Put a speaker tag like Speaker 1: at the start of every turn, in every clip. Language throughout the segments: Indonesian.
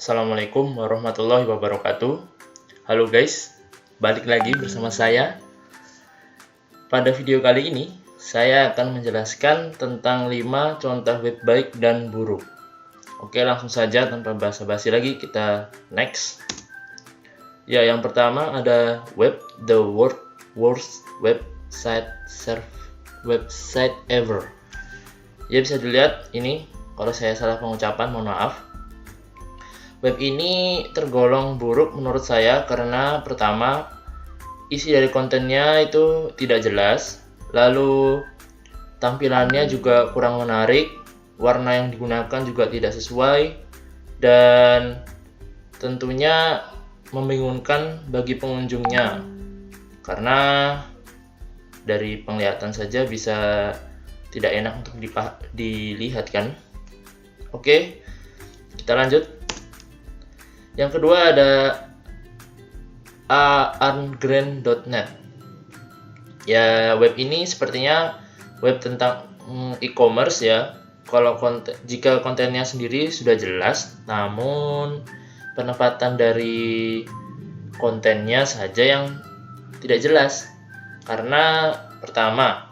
Speaker 1: Assalamualaikum warahmatullahi wabarakatuh. Halo guys, balik lagi bersama saya. Pada video kali ini, saya akan menjelaskan tentang 5 contoh web baik dan buruk. Oke, langsung saja tanpa basa-basi lagi, kita next. Ya, yang pertama ada the worst website ever. Ya, bisa dilihat ini, kalau saya salah pengucapan, mohon maaf. Web ini tergolong buruk menurut saya karena pertama, isi dari kontennya itu tidak jelas, lalu tampilannya juga kurang menarik, warna yang digunakan juga tidak sesuai, dan tentunya membingungkan bagi pengunjungnya karena dari penglihatan saja bisa tidak enak untuk dilihat kan. Oke, kita lanjut. Yang kedua ada arngreen.net. Ya, web ini sepertinya web tentang e-commerce ya. Jika kontennya sendiri sudah jelas, namun penempatan dari kontennya saja yang tidak jelas. Karena pertama,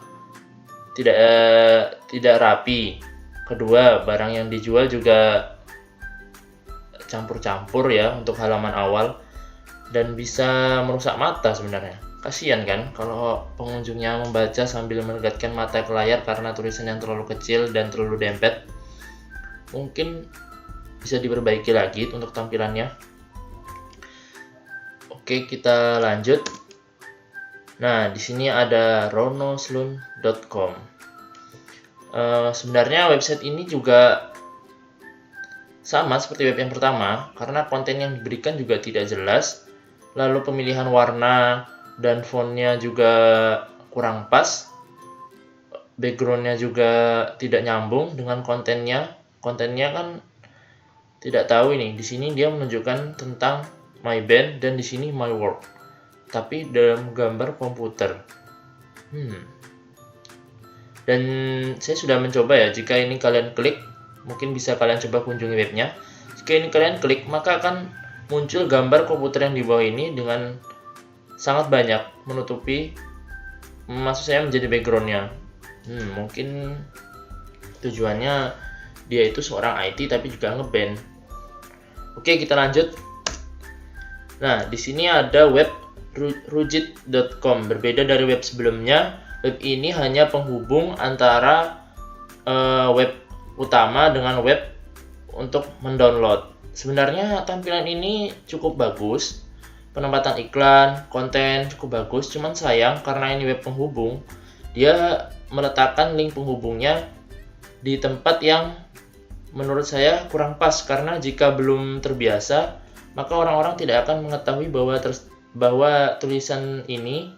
Speaker 1: tidak rapi. Kedua, barang yang dijual juga campur-campur ya untuk halaman awal dan bisa merusak mata sebenarnya. Kasihan kan kalau pengunjungnya membaca sambil menegakkan mata ke layar karena tulisan yang terlalu kecil dan terlalu dempet. Mungkin bisa diperbaiki lagi untuk tampilannya. Oke, kita lanjut. Nah, di sini ada ronosloon.com. Sebenarnya website ini juga sama seperti web yang pertama, karena konten yang diberikan juga tidak jelas, lalu pemilihan warna dan fontnya juga kurang pas, backgroundnya juga tidak nyambung dengan kontennya. Kontennya kan tidak tahu ini. Di sini dia menunjukkan tentang my band dan di sini my work, tapi dalam gambar komputer. Dan saya sudah mencoba ya. Jika ini kalian klik, mungkin bisa kalian coba kunjungi webnya. Jika ini kalian klik, maka akan muncul gambar komputer yang di bawah ini dengan sangat banyak menutupi, maksud saya menjadi backgroundnya. Mungkin tujuannya dia itu seorang IT tapi juga ngeband. Oke, kita lanjut. Nah, di sini ada web rujit.com. Berbeda dari web sebelumnya, web ini hanya penghubung antara web utama dengan web untuk mendownload. Sebenarnya tampilan ini cukup bagus, penempatan iklan, konten cukup bagus, cuman sayang karena ini web penghubung, dia meletakkan link penghubungnya di tempat yang menurut saya kurang pas, karena jika belum terbiasa, maka orang-orang tidak akan mengetahui bahwa tulisan ini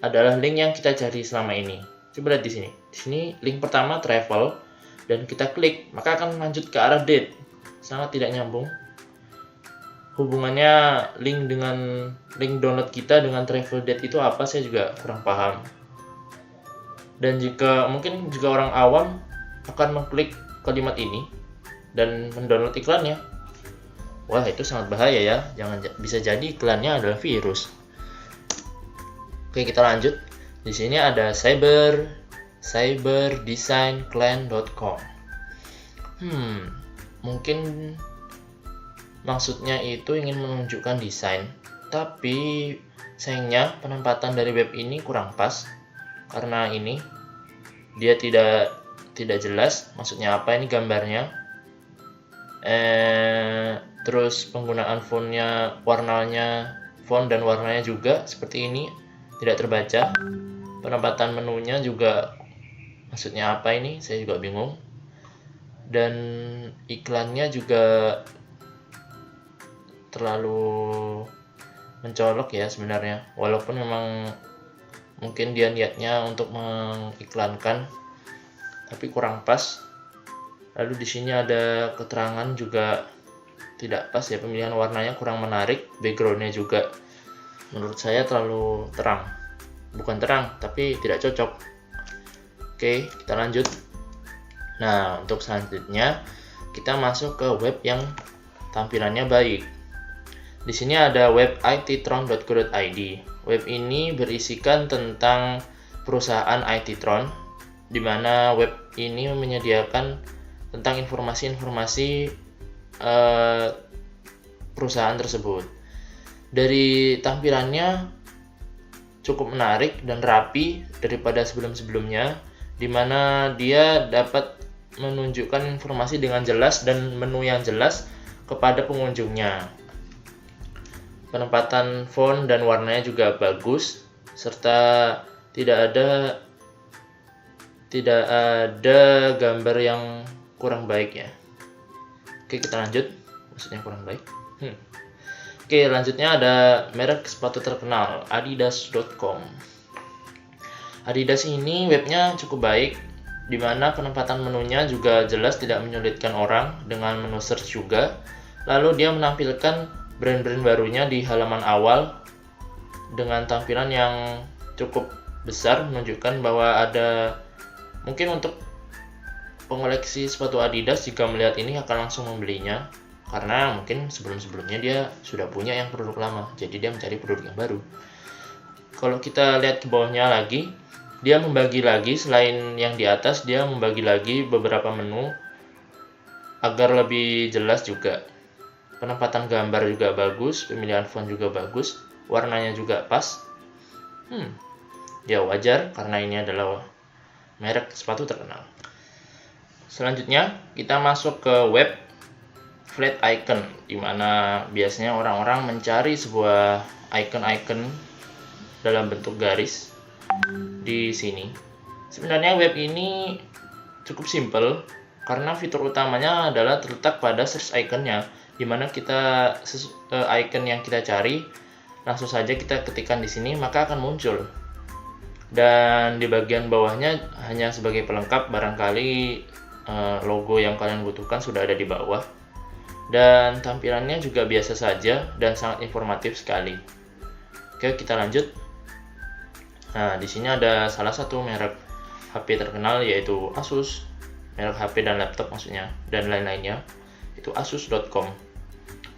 Speaker 1: adalah link yang kita cari selama ini. Coba lihat di sini. Di sini link pertama travel, dan kita klik, maka akan lanjut ke arah date. Sangat tidak nyambung. Hubungannya link download kita dengan travel date itu apa, saya juga kurang paham. Dan mungkin jika orang awam akan mengklik kalimat ini dan mendownload iklannya, wah, itu sangat bahaya ya. Bisa jadi iklannya adalah virus. Oke, kita lanjut. Di sini ada cyberdesignClan.com. Mungkin maksudnya itu ingin menunjukkan desain, tapi sayangnya penempatan dari web ini kurang pas karena ini dia tidak jelas maksudnya apa ini gambarnya. Terus penggunaan fontnya, font dan warnanya juga seperti ini, tidak terbaca. Penempatan menunya juga maksudnya apa ini, saya juga bingung. Dan iklannya juga terlalu mencolok ya sebenarnya, walaupun memang mungkin dia niatnya untuk mengiklankan, tapi kurang pas. Lalu di sini ada keterangan juga tidak pas ya, pemilihan warnanya kurang menarik, backgroundnya juga menurut saya terlalu terang. Bukan terang, tapi tidak cocok. Oke, kita lanjut. Nah, untuk selanjutnya kita masuk ke web yang tampilannya baik. Di sini ada web ittron.co.id. Web ini berisikan tentang perusahaan Ittron, di mana web ini menyediakan tentang informasi-informasi perusahaan tersebut. Dari tampilannya cukup menarik dan rapi daripada sebelum-sebelumnya, di mana dia dapat menunjukkan informasi dengan jelas dan menu yang jelas kepada pengunjungnya. Penempatan font dan warnanya juga bagus, serta tidak ada gambar yang kurang baik ya. Oke, kita lanjut. Maksudnya kurang baik. Oke, lanjutnya ada merek sepatu terkenal, adidas.com. Adidas ini webnya cukup baik, di mana penempatan menunya juga jelas, tidak menyulitkan orang dengan menu search juga. Lalu dia menampilkan brand-brand barunya di halaman awal dengan tampilan yang cukup besar, menunjukkan bahwa ada mungkin untuk pengoleksi sepatu Adidas jika melihat ini akan langsung membelinya, karena mungkin sebelum-sebelumnya dia sudah punya yang produk lama, jadi dia mencari produk yang baru. Kalau kita lihat ke bawahnya lagi, dia membagi lagi, selain yang di atas dia membagi lagi beberapa menu agar lebih jelas juga. Penempatan gambar juga bagus, pemilihan font juga bagus, warnanya juga pas. Ya wajar karena ini adalah merek sepatu terkenal. Selanjutnya kita masuk ke web Flat Icon, di mana biasanya orang-orang mencari sebuah icon-icon dalam bentuk garis di sini. Sebenarnya web ini cukup simple karena fitur utamanya adalah terletak pada search iconnya, di mana kita icon yang kita cari langsung saja kita ketikkan di sini maka akan muncul. Dan di bagian bawahnya hanya sebagai pelengkap, barangkali logo yang kalian butuhkan sudah ada di bawah. Dan tampilannya juga biasa saja dan sangat informatif sekali. Oke, kita lanjut. Nah, di sini ada salah satu merek HP terkenal, yaitu Asus. Merek HP dan laptop maksudnya, dan lain-lainnya. Itu asus.com.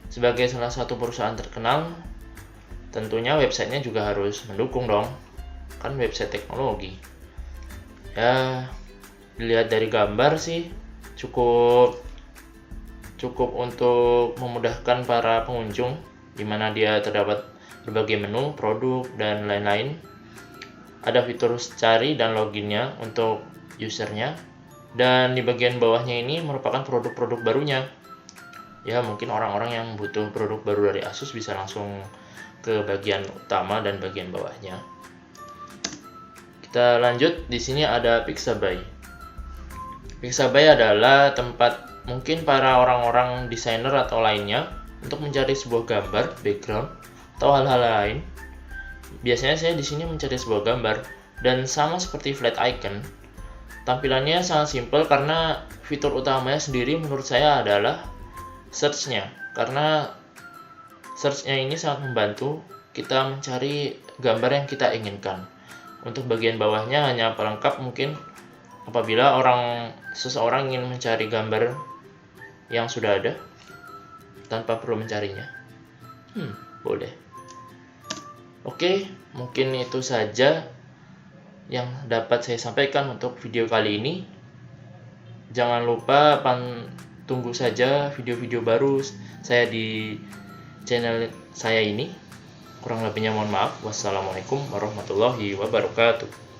Speaker 1: Sebagai salah satu perusahaan terkenal, tentunya websitenya juga harus mendukung dong. Kan website teknologi. Ya, dilihat dari gambar sih cukup untuk memudahkan para pengunjung, di mana dia terdapat berbagai menu, produk, dan lain-lain. Ada fitur cari dan loginnya untuk usernya, dan di bagian bawahnya ini merupakan produk-produk barunya. Ya, mungkin orang-orang yang butuh produk baru dari Asus bisa langsung ke bagian utama dan bagian bawahnya. Kita lanjut, di sini ada Pixabay. Pixabay adalah tempat mungkin para orang-orang desainer atau lainnya untuk mencari sebuah gambar, background, atau hal-hal lain. Biasanya saya di sini mencari sebuah gambar, dan sama seperti Flat Icon, tampilannya sangat simpel karena fitur utamanya sendiri menurut saya adalah search-nya. Karena search-nya ini sangat membantu kita mencari gambar yang kita inginkan. Untuk bagian bawahnya hanya pelengkap, mungkin apabila seseorang ingin mencari gambar yang sudah ada tanpa perlu mencarinya. Boleh. Oke, mungkin itu saja yang dapat saya sampaikan untuk video kali ini. Jangan lupa tunggu saja video-video baru saya di channel saya ini. Kurang lebihnya mohon maaf. Wassalamualaikum warahmatullahi wabarakatuh.